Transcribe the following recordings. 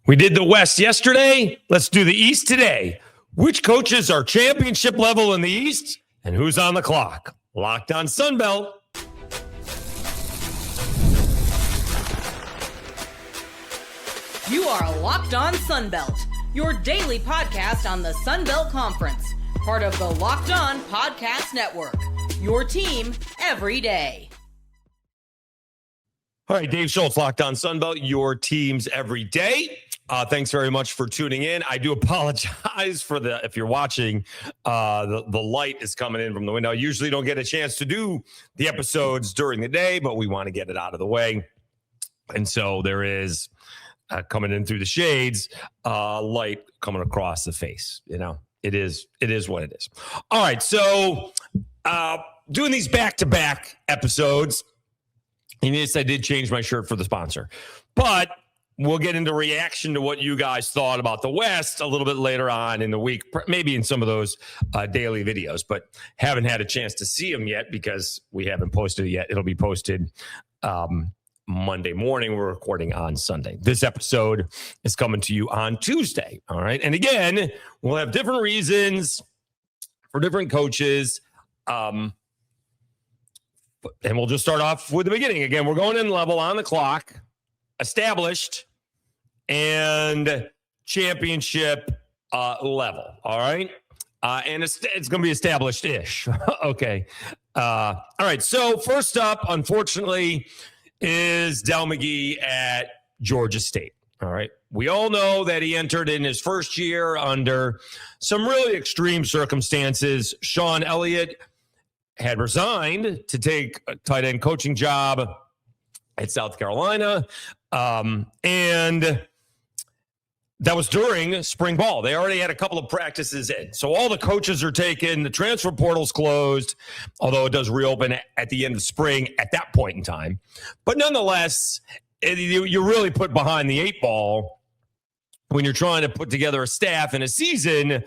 We did the West yesterday. Let's do the East today. Which coaches are championship level in the East and who's on the clock? Locked on Sunbelt. You are Locked on Sunbelt, your daily podcast on the Sunbelt Conference, part of the Locked On Podcast Network, your team every day. All right, Dave Schultz, Locked on Sunbelt, your teams every day. Thanks very much for tuning in. I do apologize for if you're watching, the light is coming in from the window. I usually don't get a chance to do the episodes during the day, but we want to get it out of the way. And so there is coming in through the shades, light coming across the face. You know, it is what it is. All right, so doing these back-to-back episodes. And yes, I did change my shirt for the sponsor, but we'll get into reaction to what you guys thought about the West a little bit later on in the week, maybe in some of those daily videos, but haven't had a chance to see them yet because we haven't posted it yet. It'll be posted Monday morning. We're recording on Sunday. This episode is coming to you on Tuesday. All right. And again, we'll have different reasons for different coaches. And we'll just start off with the beginning. Again, we're going in level on the clock, established, and championship level. All right. And it's going to be established-ish. Okay. All right. So first up, unfortunately, is Dell McGee at Georgia State. All right. We all know that he entered in his first year under some really extreme circumstances. Sean Elliott had resigned to take a tight end coaching job at South Carolina. And that was during spring ball. They already had a couple of practices in. So all the coaches are taken. The transfer portal's closed, although it does reopen at the end of spring at that point in time. But nonetheless, you're really put behind the eight ball when you're trying to put together a staff and a season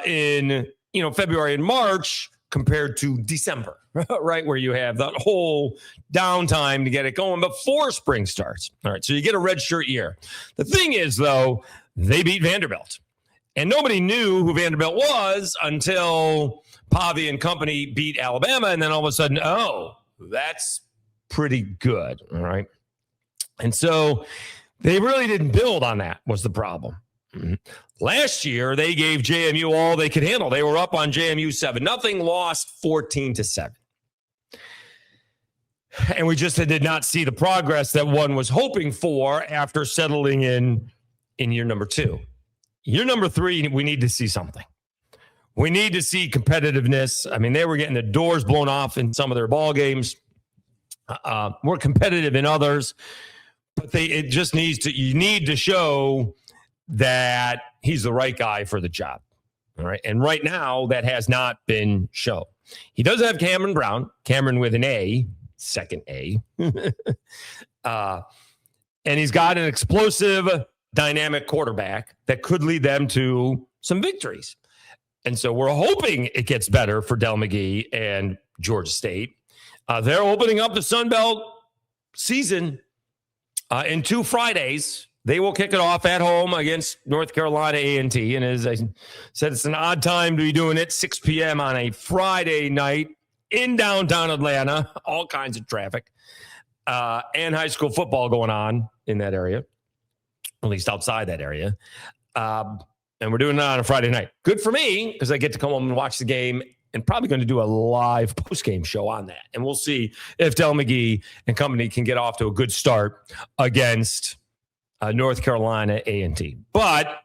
in February and March compared to December, right, where you have that whole downtime to get it going before spring starts. All right, so you get a redshirt year. The thing is, though, they beat Vanderbilt. And nobody knew who Vanderbilt was until Pavi and company beat Alabama, and then all of a sudden, oh, that's pretty good, all right? And so they really didn't build on that was the problem. Mm-hmm. Last year, they gave JMU all they could handle. They were up on JMU 7-0, lost 14-7. And we just did not see the progress that one was hoping for after settling in year number 2. Year number 3, we need to see something. We need to see competitiveness. I mean, they were getting the doors blown off in some of their ball games. More competitive in others. But you need to show that he's the right guy for the job. All right. And right now that has not been shown. He does have Cameron Brown, Cameron with an A, second A. And he's got an explosive, dynamic quarterback that could lead them to some victories. And so we're hoping it gets better for Dell McGee and Georgia State. They're opening up the Sun Belt season in 2 Fridays. They will kick it off at home against North Carolina A&T. And as I said, it's an odd time to be doing it, 6 p.m. on a Friday night in downtown Atlanta, all kinds of traffic, and high school football going on in that area, at least outside that area. And we're doing it on a Friday night. Good for me because I get to come home and watch the game and probably going to do a live post-game show on that. And we'll see if Dell McGee and company can get off to a good start against North Carolina A&T. But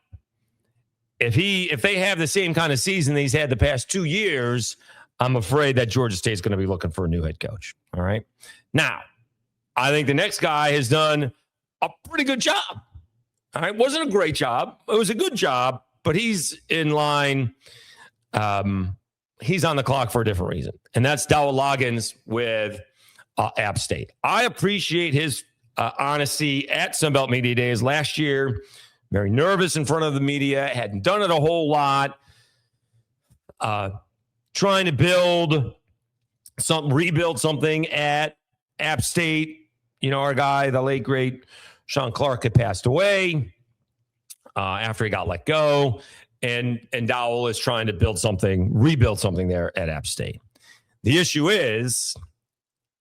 if they have the same kind of season he's had the past 2 years, I'm afraid that Georgia State is going to be looking for a new head coach. All right. Now, I think the next guy has done a pretty good job. All right. Wasn't a great job. It was a good job, but he's in line. He's on the clock for a different reason. And that's Dowell Loggins with App State. I appreciate his honesty at Sunbelt Media Days last year. Very nervous in front of the media. Hadn't done it a whole lot. Trying to rebuild something at App State. You know, our guy, the late, great Sean Clark, had passed away. after he got let go. And Dowell is trying to rebuild something there at App State. The issue is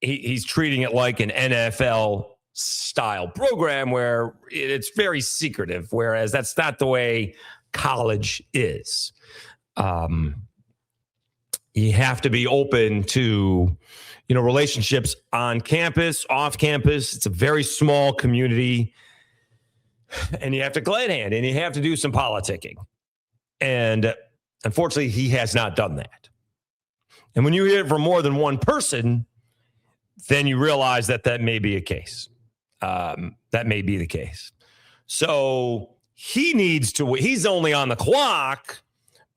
he's treating it like an NFL style program where it's very secretive, whereas that's not the way college is. You have to be open to, relationships on campus, off campus. It's a very small community, and you have to glad hand and you have to do some politicking. And unfortunately, he has not done that. And when you hear it from more than one person, then you realize that may be a case. That may be the case. So he's only on the clock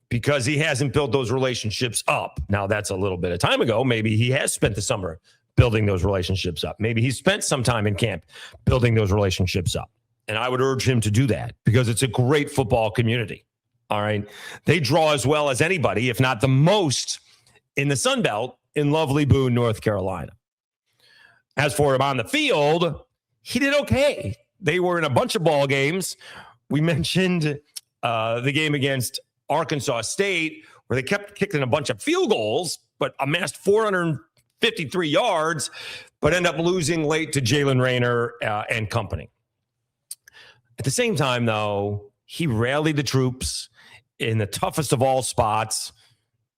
because he hasn't built those relationships up. Now, that's a little bit of time ago. Maybe he has spent the summer building those relationships up. Maybe he spent some time in camp building those relationships up. And I would urge him to do that because it's a great football community. All right. They draw as well as anybody, if not the most, in the Sun Belt in lovely Boone, North Carolina. As for him on the field, he did okay. They were in a bunch of ball games. We mentioned the game against Arkansas State, where they kept kicking a bunch of field goals, but amassed 453 yards, but end up losing late to Jalen Rayner and company. At the same time, though, he rallied the troops in the toughest of all spots.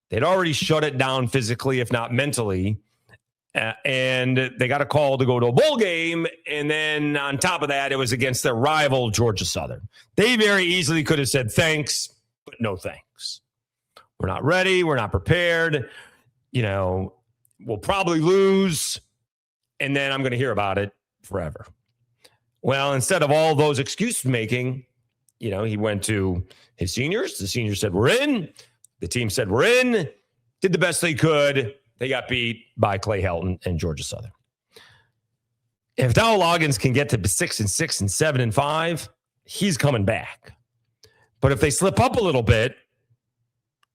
They'd already shut it down physically, if not mentally. And they got a call to go to a bowl game. And then on top of that, it was against their rival, Georgia Southern. They very easily could have said thanks, but no thanks. We're not ready. We're not prepared. We'll probably lose. And then I'm going to hear about it forever. Well, instead of all those excuse making, he went to his seniors. The seniors said, we're in. The team said, we're in. Did the best they could. They got beat by Clay Helton and Georgia Southern. If Dowell Loggins can get to 6-6 and 7-5, he's coming back. But if they slip up a little bit,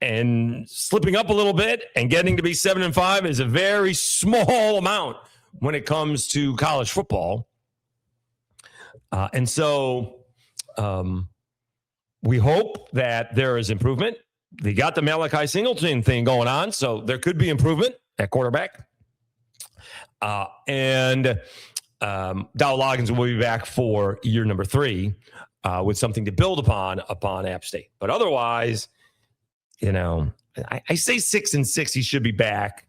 and slipping up a little bit and getting to be 7-5 is a very small amount when it comes to college football. And so we hope that there is improvement. They got the Malachi Singleton thing going on, so there could be improvement at quarterback. And Dowell Loggins will be back for year number 3 with something to build upon App State. But otherwise, I say 6-6, he should be back.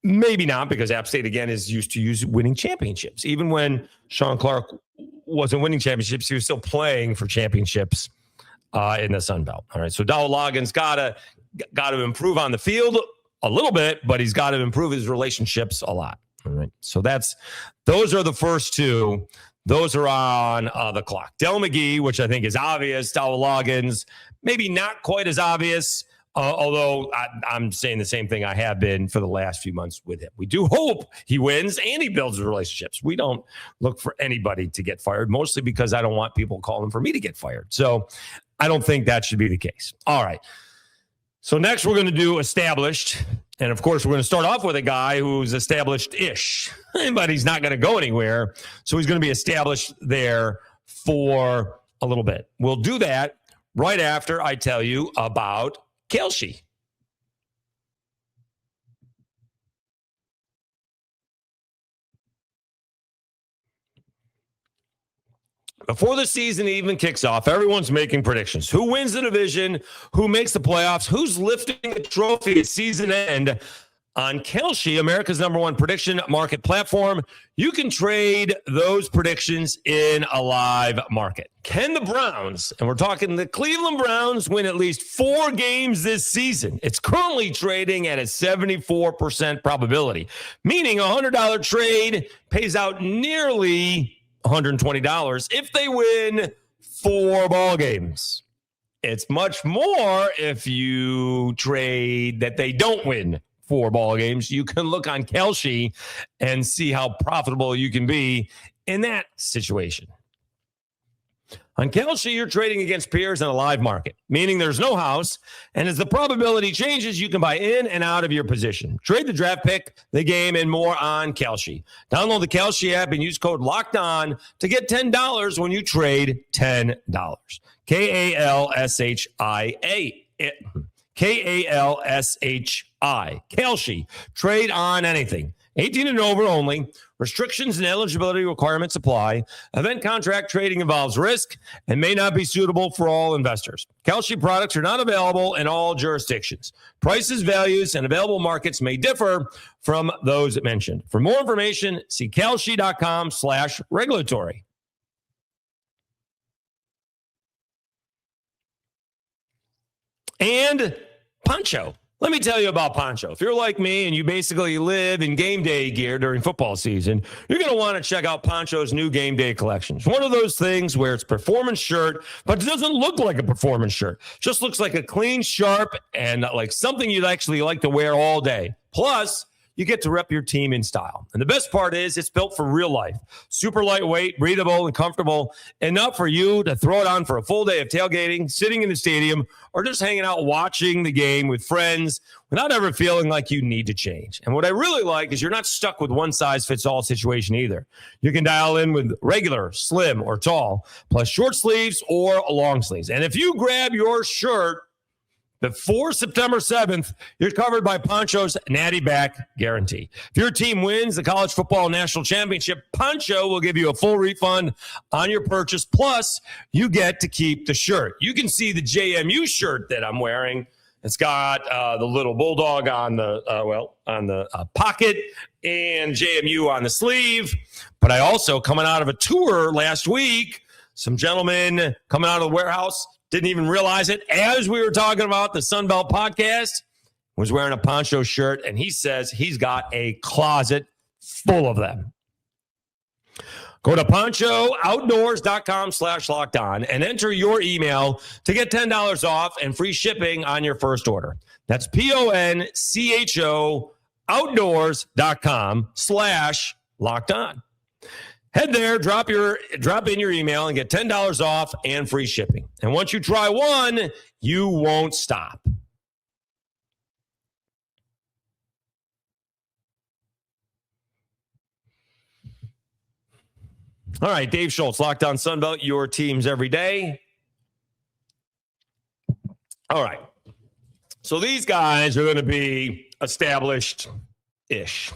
Maybe not, because App State, again, is used to winning championships. Even when Sean Clark wasn't winning championships, he was still playing for championships in the Sun Belt. All right, so Dowell Loggins got to improve on the field a little bit, but he's got to improve his relationships a lot. All right, so those are the first two. Those are on the clock. Dell McGee, which I think is obvious. Dowell Loggins, maybe not quite as obvious, although I'm saying the same thing I have been for the last few months with him. We do hope he wins and he builds relationships. We don't look for anybody to get fired, mostly because I don't want people calling for me to get fired. So I don't think that should be the case. All right. So next we're going to do established. And of course, we're going to start off with a guy who's established-ish, but he's not going to go anywhere. So he's going to be established there for a little bit. We'll do that right after I tell you about Kelsey. Before the season even kicks off, everyone's making predictions. Who wins the division? Who makes the playoffs? Who's lifting the trophy at season end? On Kelsey, America's #1 prediction market platform, you can trade those predictions in a live market. Can the Browns, and we're talking the Cleveland Browns, win at least 4 games this season? It's currently trading at a 74% probability, meaning a $100 trade pays out nearly $120 if they win 4 ball games. It's much more if you trade that they don't win 4 ball games. You can look on Kelsey and see how profitable you can be in that situation. On Kalshi, you're trading against peers in a live market, meaning there's no house, and as the probability changes, you can buy in and out of your position. Trade the draft pick, the game, and more on Kalshi. Download the Kalshi app and use code LOCKEDON to get $10 when you trade $10. Kalshi. Kalshi. Kalshi. Trade on anything. 18 and over only. Restrictions and eligibility requirements apply. Event contract trading involves risk and may not be suitable for all investors. Kalshi products are not available in all jurisdictions. Prices, values, and available markets may differ from those mentioned. For more information, see kalshi.com/regulatory. And Poncho. Let me tell you about Poncho. If you're like me and you basically live in game day gear during football season, you're going to want to check out Poncho's new game day collection. It's one of those things where it's performance shirt, but it doesn't look like a performance shirt. It just looks like a clean, sharp, and like something you'd actually like to wear all day. Plus, you get to rep your team in style. And the best part is it's built for real life. Super lightweight, breathable, and comfortable. Enough for you to throw it on for a full day of tailgating, sitting in the stadium, or just hanging out watching the game with friends without ever feeling like you need to change. And what I really like is you're not stuck with one-size-fits-all situation either. You can dial in with regular, slim, or tall, plus short sleeves or long sleeves. And if you grab your shirt before September 7th, you're covered by Poncho's Natty Back Guarantee. If your team wins the College Football National Championship, Poncho will give you a full refund on your purchase. Plus, you get to keep the shirt. You can see the JMU shirt that I'm wearing. It's got the little bulldog on the pocket and JMU on the sleeve. But I also, coming out of a tour last week, some gentlemen coming out of the warehouse didn't even realize it. As we were talking about the Sunbelt podcast, was wearing a Poncho shirt, and he says he's got a closet full of them. Go to ponchooutdoors.com/lockedon and enter your email to get $10 off and free shipping on your first order. That's PONCHO outdoors.com/lockedon. Head there, drop in your email and get $10 off and free shipping. And once you try one, you won't stop. All right, Dave Schultz, Locked On Sunbelt, your teams every day. All right. So these guys are going to be established-ish.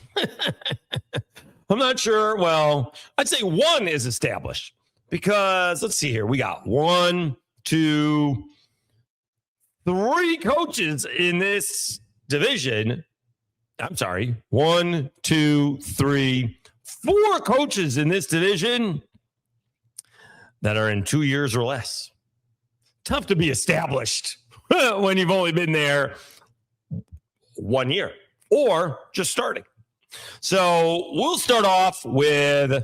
I'm not sure. Well, I'd say one is established because let's see here. We got 1, 2, 3 coaches in this division. I'm sorry. 1, 2, 3, 4 coaches in this division that are in 2 years or less. Tough to be established when you've only been there 1 year or just starting. So we'll start off with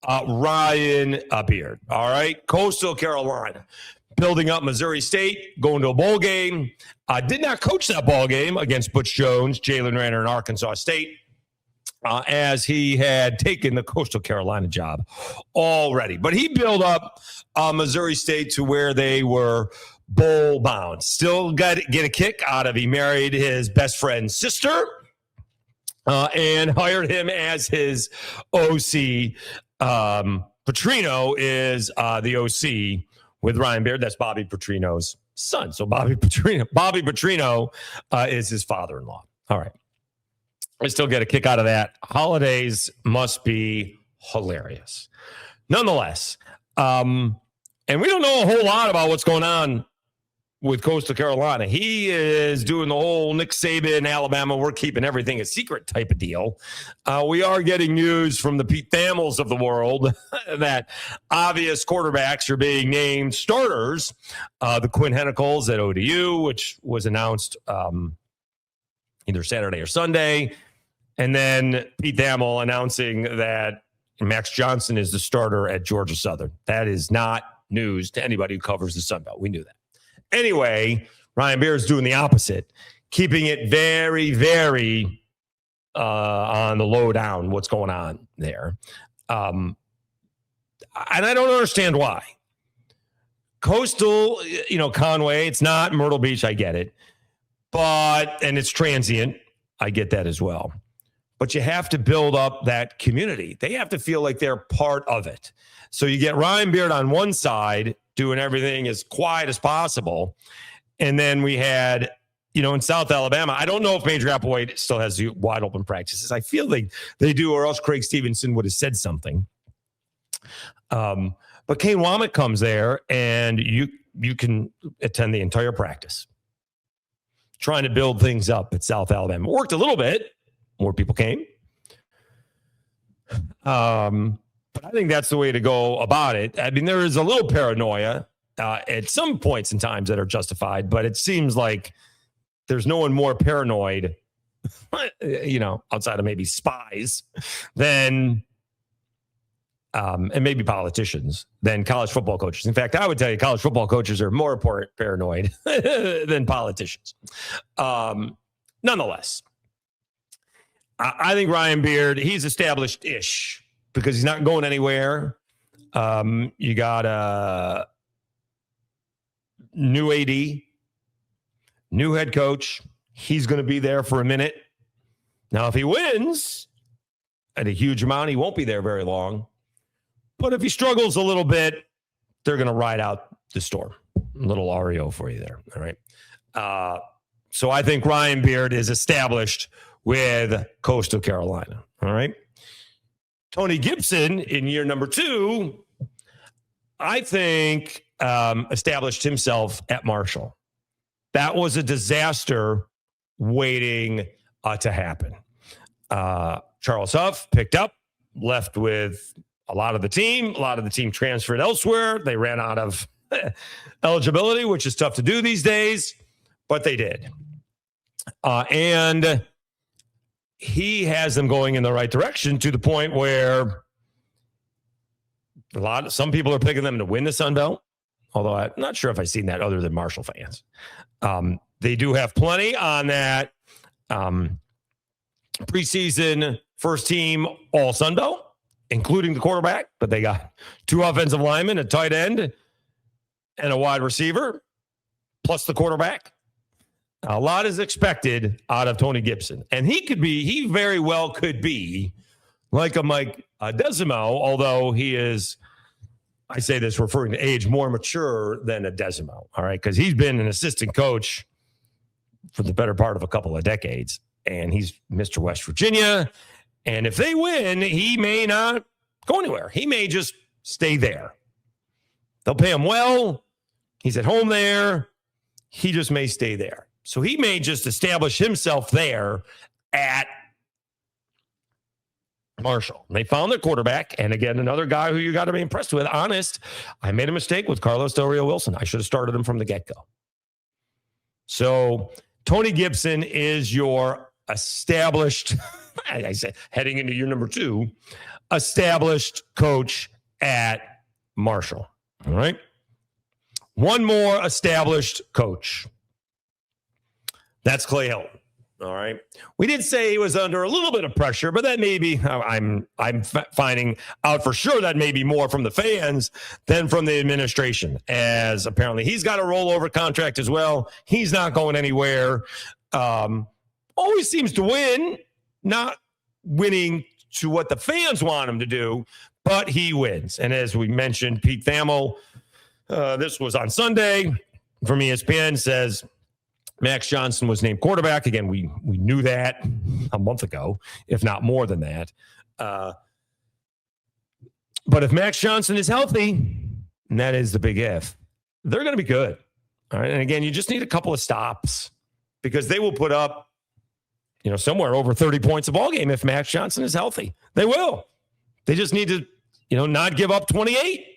Ryan Beard. All right. Coastal Carolina building up Missouri State, going to a bowl game. Did not coach that bowl game against Butch Jones, Jalen Raynor, and Arkansas State, as he had taken the Coastal Carolina job already. But he built up Missouri State to where they were bowl bound. Still got to get a kick out of he married his best friend's sister. And hired him as his OC. Petrino is the OC with Ryan Beard. That's Bobby Petrino's son. So Bobby Petrino is his father-in-law. All right. I still get a kick out of that. Holidays must be hilarious. Nonetheless, and we don't know a whole lot about what's going on with Coastal Carolina. He is doing the whole Nick Saban, Alabama, we're keeping everything a secret type of deal. We are getting news from the Pete Thamels of the world that obvious quarterbacks are being named starters. The Quinn Hennicles at ODU, which was announced either Saturday or Sunday. And then Pete Thamel announcing that Max Johnson is the starter at Georgia Southern. That is not news to anybody who covers the Sun Belt. We knew that. Anyway, Ryan Beard is doing the opposite, keeping it very, very on the low down, what's going on there. And I don't understand why. Coastal, Conway, it's not Myrtle Beach. I get it. And it's transient. I get that as well. But you have to build up that community. They have to feel like they're part of it. So you get Ryan Beard on one side doing everything as quiet as possible. And then we had, in South Alabama, I don't know if Major Applewhite still has wide open practices. I feel like they do, or else Craig Stevenson would have said something. But Kane Womack comes there, and you can attend the entire practice, trying to build things up at South Alabama. It worked a little bit. More people came. But I think that's the way to go about it. I mean, there is a little paranoia at some points and times that are justified, but it seems like there's no one more paranoid, outside of maybe spies than and maybe politicians than college football coaches. In fact, I would tell you college football coaches are more paranoid than politicians. Nonetheless, I think Ryan Beard, he's established-ish because he's not going anywhere. You got a new AD, new head coach. He's going to be there for a minute. Now, if he wins at a huge amount, he won't be there very long. But if he struggles a little bit, they're going to ride out the storm. A little REO for you there. All right. So I think Ryan Beard is established with Coastal Carolina. All right. Tony Gibson in year number 2, I think established himself at Marshall. That was a disaster waiting to happen. Charles Huff picked up, left with a lot of the team. A lot of the team transferred elsewhere. They ran out of eligibility, which is tough to do these days, but they did. And he has them going in the right direction to the point where some people are picking them to win the Sun Belt, although I'm not sure if I've seen that other than Marshall fans. They do have plenty on that preseason first team all Sun Belt, including the quarterback, but they got 2 offensive linemen, a tight end, and a wide receiver, plus the quarterback. A lot is expected out of Tony Gibson. And he very well could be like a Mike Desimo, although he is, I say this referring to age, more mature than a Desimo. All right. Because he's been an assistant coach for the better part of a couple of decades. And he's Mr. West Virginia. And if they win, he may not go anywhere. He may just stay there. They'll pay him well. He's at home there. He just may stay there. So he may just establish himself there at Marshall. They found their quarterback. And again, another guy who you got to be impressed with. Honest, I made a mistake with Carlos Del Rio Wilson. I should have started him from the get-go. So Tony Gibson is your established, I said, heading into year number 2, established coach at Marshall. All right. One more established coach. That's Clay Helton. All right. We did say he was under a little bit of pressure, but that may be, I'm finding out for sure that may be more from the fans than from the administration, as apparently he's got a rollover contract as well. He's not going anywhere. Always seems to win, not winning to what the fans want him to do, but he wins. And as we mentioned, Pete Thamel, this was on Sunday from ESPN, says Max Johnson was named quarterback. Again, we knew that a month ago, if not more than that. But if Max Johnson is healthy, and that is the big if, they're going to be good. All right. And again, you just need a couple of stops because they will put up, somewhere over 30 points a ball game if Max Johnson is healthy. They will. They just need to, not give up 28.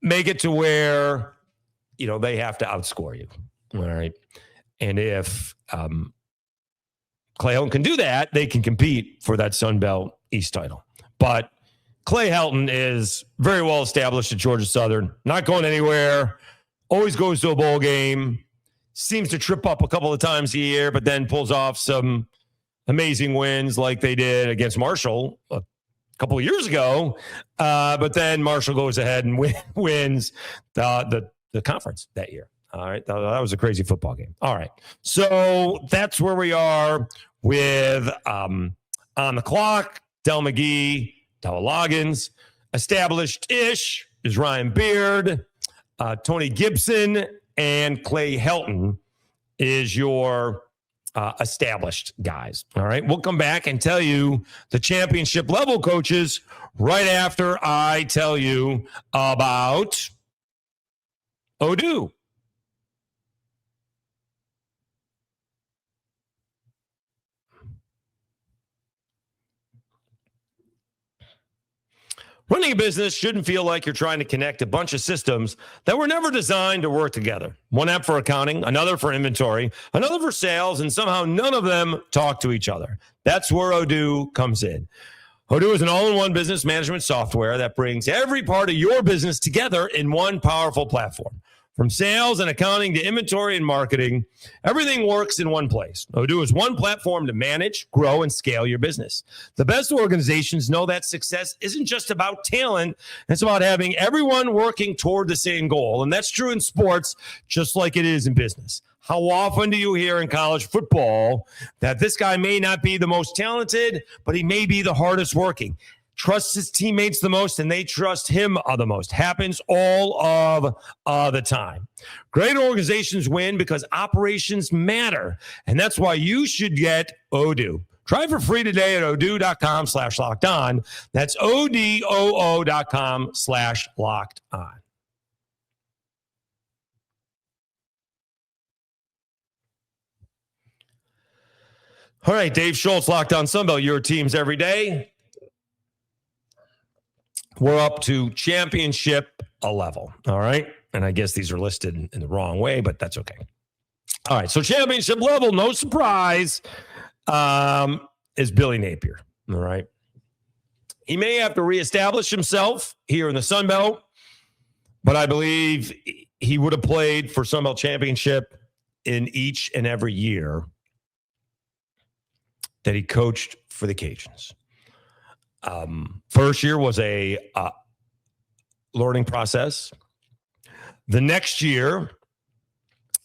Make it to where, they have to outscore you. All right. And if Clay Helton can do that, they can compete for that Sun Belt East title. But Clay Helton is very well established at Georgia Southern, not going anywhere, always goes to a bowl game, seems to trip up a couple of times a year, but then pulls off some amazing wins like they did against Marshall a couple of years ago. But then Marshall goes ahead and wins the conference that year. All right. That was a crazy football game. All right. So that's where we are with On the Clock, Dell McGee, Dowell Loggins. Established-ish is Ryan Beard, Tony Gibson, and Clay Helton is your established guys. All right. We'll come back and tell you the championship level coaches right after I tell you about ODU. Running a business shouldn't feel like you're trying to connect a bunch of systems that were never designed to work together. One app for accounting, another for inventory, another for sales, and somehow none of them talk to each other. That's where Odoo comes in. Odoo is an all-in-one business management software that brings every part of your business together in one powerful platform. From sales and accounting to inventory and marketing, everything works in one place. Odoo is one platform to manage, grow, and scale your business. The best organizations know that success isn't just about talent. It's about having everyone working toward the same goal. And that's true in sports, just like it is in business. How often do you hear in college football that this guy may not be the most talented, but he may be the hardest working? Trusts his teammates the most, and they trust him the most. Happens all of the time. Great organizations win because operations matter, and that's why you should get Odoo. Try for free today at odoo.com/lockedon. That's odoo.com/lockedon. All right, Dave Schultz, Locked On Sunbelt, your teams every day. We're up to championship level, all right? And I guess these are listed in the wrong way, but that's okay. All right, so championship level, no surprise, is Billy Napier, all right? He may have to reestablish himself here in the Sun Belt, but I believe he would have played for Sun Belt championship in each and every year that he coached for the Cajuns. First year was a learning process. The next year,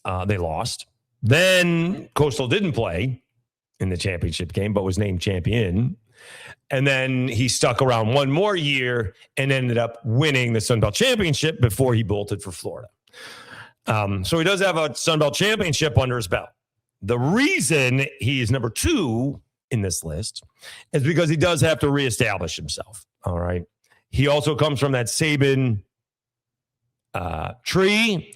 they lost. Then Coastal didn't play in the championship game, but was named champion. And then he stuck around one more year and ended up winning the Sun Belt Championship before he bolted for Florida. So he does have a Sun Belt Championship under his belt. The reason he is number 2 in this list is because he does have to reestablish himself. All right. He also comes from that Saban tree.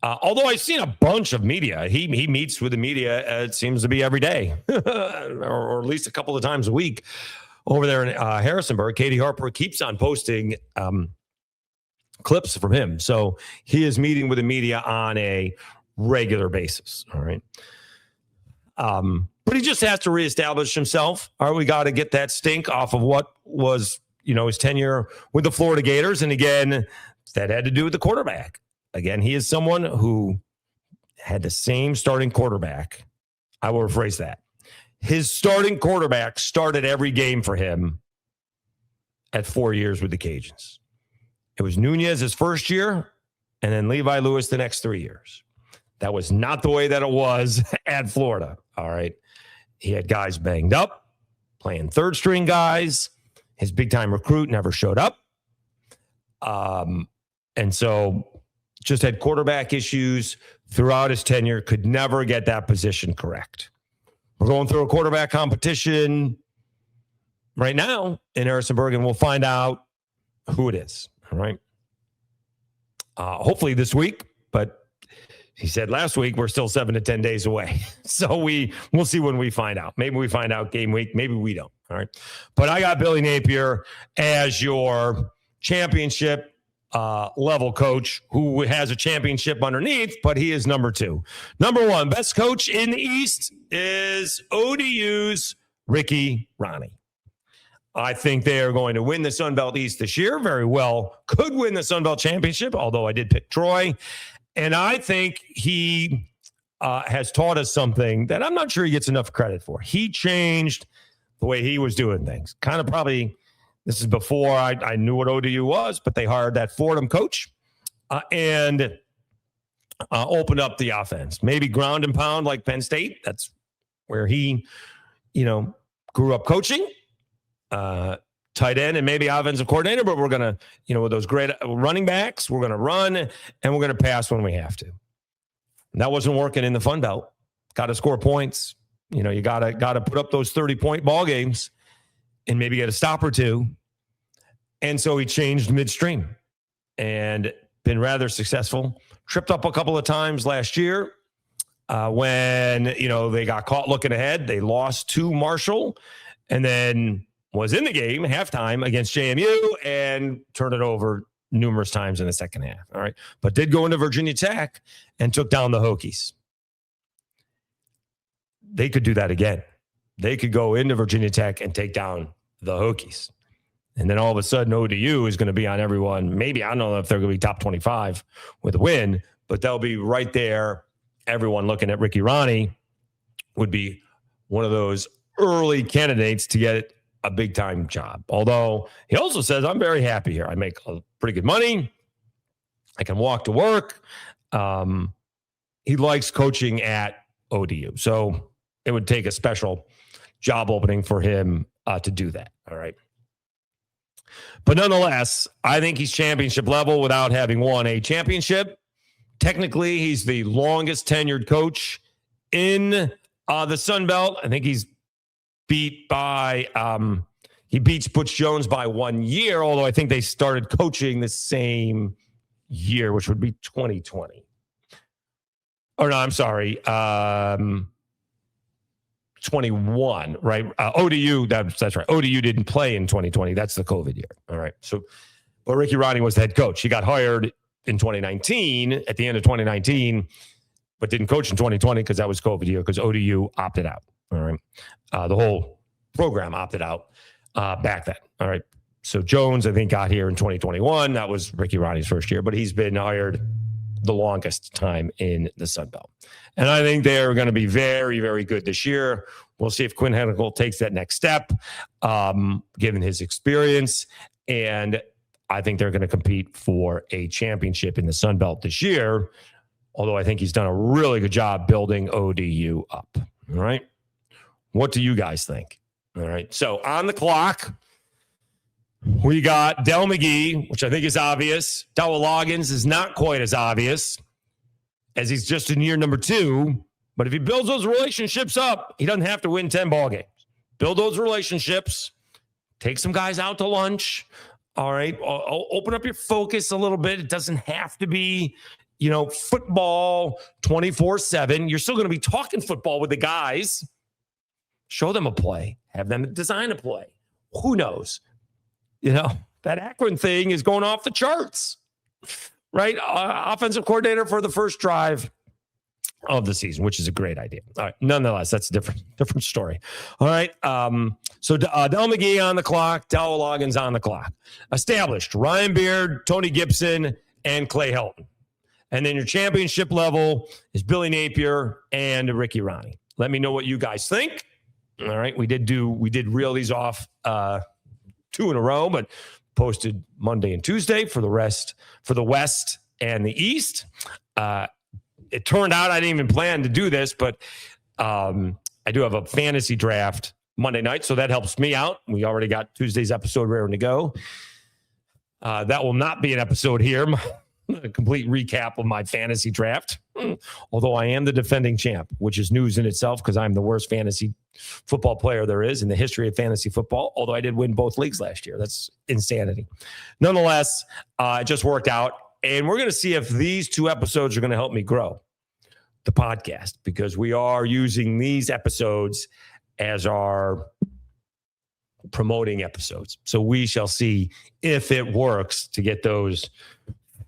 Although I've seen a bunch of media, he meets with the media, it seems to be every day, or at least a couple of times a week over there in Harrisonburg. Katie Harper keeps on posting clips from him. So he is meeting with the media on a regular basis. All right. But he just has to reestablish himself. All right, we got to get that stink off of what was, his tenure with the Florida Gators. And again, that had to do with the quarterback. Again, he is someone who had the same starting quarterback. I will rephrase that. His starting quarterback started every game for him at 4 years with the Cajuns. It was Nunez his first year, and then Levi Lewis the next 3 years. That was not the way that it was at Florida. All right. He had guys banged up, playing third string guys. His big time recruit never showed up. And so just had quarterback issues throughout his tenure, could never get that position correct. We're going through a quarterback competition right now in Harrisonburg, and we'll find out who it is. All right. Hopefully this week, but he said last week we're still 7 to 10 days away. So we'll see when we find out. Maybe we find out game week. Maybe we don't. All right. But I got Billy Napier as your championship level coach who has a championship underneath, but he is number 2. Number 1, best coach in the East is ODU's Ricky Ronnie. I think they are going to win the Sun Belt East this year. Very well could win the Sun Belt Championship, although I did pick Troy. And I think he has taught us something that I'm not sure he gets enough credit for. He changed the way he was doing things. Kind of probably This is before I knew what ODU was, but they hired that Fordham coach and opened up the offense. Maybe ground and pound like Penn State. That's where he, grew up coaching. Tight end and maybe offensive coordinator, but we're going to, with those great running backs, we're going to run and we're going to pass when we have to. And that wasn't working in the Fun Belt. Got to score points. You got to put up those 30-point ball games and maybe get a stop or two. And so he changed midstream and been rather successful. Tripped up a couple of times last year when, they got caught looking ahead. They lost to Marshall and then was in the game halftime against JMU and turned it over numerous times in the second half. All right. But did go into Virginia Tech and took down the Hokies. They could do that again. They could go into Virginia Tech and take down the Hokies. And then all of a sudden ODU is going to be on everyone. Maybe, I don't know if they're going to be top 25 with a win, but they'll be right there. Everyone looking at Ricky Ronnie would be one of those early candidates to get a big time job. Although he also says, I'm very happy here. I make pretty good money. I can walk to work. He likes coaching at ODU. So it would take a special job opening for him to do that. All right. But nonetheless, I think he's championship level without having won a championship. Technically, he's the longest tenured coach in the Sun Belt. I think he's beat by he beats Butch Jones by 1 year, although I think they started coaching the same year, which would be 2020. Or no, I'm sorry, 21, right? ODU, that's right. ODU didn't play in 2020. That's the COVID year. All right. So, but Ricky Ronnie was the head coach. He got hired in 2019, at the end of 2019, but didn't coach in 2020 because that was COVID year because ODU opted out. All right. The whole program opted out back then. All right. So Jones, I think, got here in 2021. That was Ricky Ronnie's first year, but he's been hired the longest time in the Sun Belt. And I think they're going to be very, very good this year. We'll see if Quinn Henicle takes that next step, given his experience. And I think they're going to compete for a championship in the Sun Belt this year, although I think he's done a really good job building ODU up. All right. What do you guys think? All right. So on the clock, we got Dell McGee, which I think is obvious. Dowell Loggins is not quite as obvious as he's just in year number 2. But if he builds those relationships up, he doesn't have to win 10 ball games. Build those relationships. Take some guys out to lunch. All right. Open up your focus a little bit. It doesn't have to be, football 24/7. You're still going to be talking football with the guys. Show them a play. Have them design a play. Who knows? That Akron thing is going off the charts, right? Offensive coordinator for the first drive of the season, which is a great idea. All right. Nonetheless, that's a different story. All right. So Dell McGee on the clock, Dowell Loggins on the clock. Established Ryan Beard, Tony Gibson, and Clay Helton. And then your championship level is Billy Napier and Ricky Ronnie. Let me know what you guys think. All right. We did reel these off 2 in a row, but posted Monday and Tuesday for the West and the East. It turned out I didn't even plan to do this, but I do have a fantasy draft Monday night, so that helps me out. We already got Tuesday's episode ready to go. That will not be an episode here. A complete recap of my fantasy draft, although I am the defending champ, which is news in itself because I'm the worst fantasy football player there is in the history of fantasy football, although I did win both leagues last year. That's insanity. Nonetheless, it just worked out, and we're going to see if these 2 episodes are going to help me grow the podcast because we are using these episodes as our promoting episodes. So we shall see if it works to get those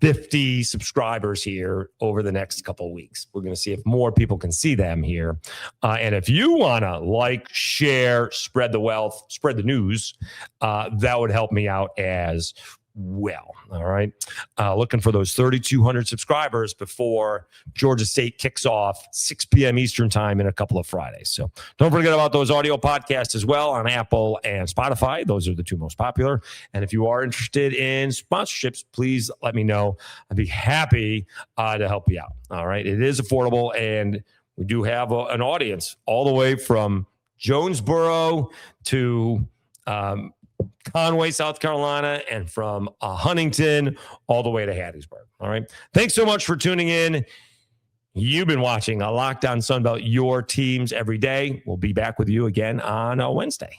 50 subscribers here over the next couple of weeks. We're going to see if more people can see them here. And if you want to like, share, spread the wealth, spread the news, that would help me out as well. All right. Looking for those 3,200 subscribers before Georgia State kicks off 6 p.m. Eastern time in a couple of Fridays. So don't forget about those audio podcasts as well on Apple and Spotify. Those are the two most popular. And if you are interested in sponsorships, please let me know. I'd be happy to help you out. All right. It is affordable, and we do have an audience all the way from Jonesboro to Conway, South Carolina, and from Huntington all the way to Hattiesburg. All right. Thanks so much for tuning in. You've been watching Locked On Sunbelt, your teams every day. We'll be back with you again on Wednesday.